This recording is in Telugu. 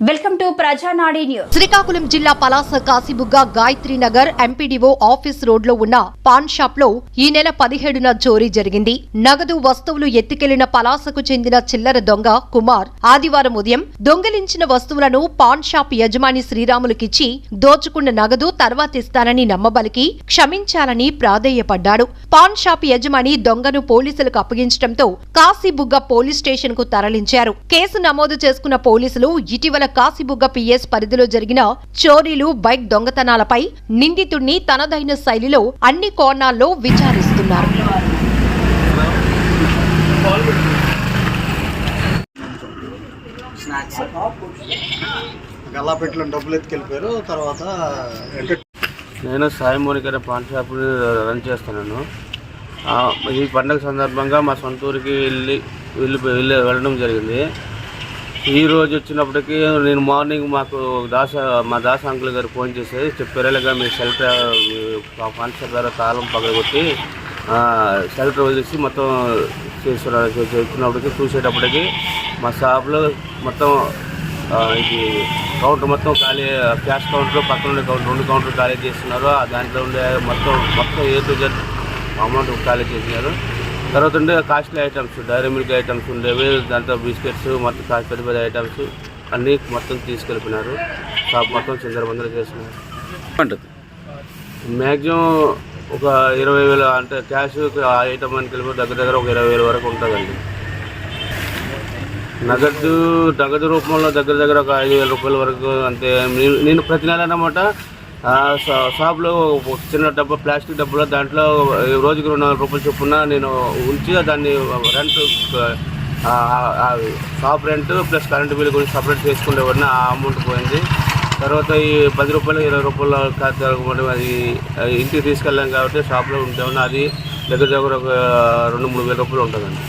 Welcome to Prajanadi news. Srikakulam జిల్లా Palasa Kasibugga Gayatri Nagar MPDO office road లో ఉన్న పాన్ షాప్ లో ఈ నెల 17న చోరీ జరిగింది. నగదు వస్తువులు ఎత్తుకెళ్లిన పలాసకు చెందిన చిల్లర దొంగ కుమార్ ఆదివారం ఉదయం దొంగిలించిన వస్తువులను పాన్ షాప్ యజమాని శ్రీరాములకిచ్చి దోచుకున్న నగదు తర్వాతిస్తానని నమ్మబలికి క్షమించాలని ప్రాధేయపడ్డాడు. పాన్ షాప్ యజమాని దొంగను పోలీసులకు అప్పగించడంతో కాశీబుగ్గ పోలీస్ స్టేషన్ కు తరలించారు. కేసు నమోదు చేసుకున్న పోలీసులు ఇటీవల కాశీబుగ్గ పిఎస్ పరిధిలో జరిగిన చోరీలు, బైక్ దొంగతనాలపై నిందితుడిని తనదైన శైలిలో అన్ని కోణాల్లో విచారిస్తున్నారు. నేను సాయి మోనిక పాన్ షాప్ రన్ చేస్తున్నాను. ఈ పండుగ సందర్భంగా మా సొంత ఊరికి వెళ్ళడం జరిగింది. ఈ రోజు వచ్చినప్పటికీ నేను మార్నింగ్ మా దాస అంకుల్ గారు ఫోన్ చేసి చెప్పారు, ఇలాగా మీ షెల్టర్ పాన్ షాప్ ద్వారా తాళం పగలగొట్టి షెల్టర్ వదిలేసి మొత్తం చేస్తున్నప్పటికీ చూసేటప్పటికి మా షాప్లో మొత్తం ఇది కౌంటర్ మొత్తం ఖాళీ, క్యాష్ కౌంటర్ పక్కన ఉండే కౌంటర్ 2 కౌంటర్ ఖాళీ చేస్తున్నారు. దాంట్లో ఉండే మొత్తం ఏ టు జెడ్ అమౌంట్ ఖాళీ చేసినారు. తర్వాత ఉండే costly items, dairy milk items ఉండేవి, దాంట్లో బిస్కెట్స్ మొత్తం పెద్ద పెద్ద ఐటమ్స్ అన్నీ మొత్తం తీసుకెళ్ళిపోయినారు. షాప్ మొత్తం చిందరబందర చేస్తున్నారు. మ్యాక్సిమం ఒక 20,000 అంటే క్యాష్ ఐటమ్ అని కలిపి దగ్గర ఒక 20,000 వరకు ఉంటుందండి. నగదు రూపంలో దగ్గర ఒక 5,000 రూపాయల వరకు. అంతే. నేను ప్రతి నెల అన్నమాట షాప్లో చిన్న డబ్బా, ప్లాస్టిక్ డబ్బాలో దాంట్లో రోజుకి 200 రూపాయలు చొప్పున నేను ఉంచి దాన్ని rent, shop rent plus current bill గురించి సపరేట్ చేసుకునేవాడిని. ఆ అమౌంట్ పోయింది. తర్వాత ఈ 10 రూపాయలు 20 రూపాయల ఖాతా అది ఇంటికి తీసుకెళ్ళాం కాబట్టి షాప్లో ఉంటామని అది దగ్గర ఒక 2-3 వేల రూపాయలు ఉంటుందండి.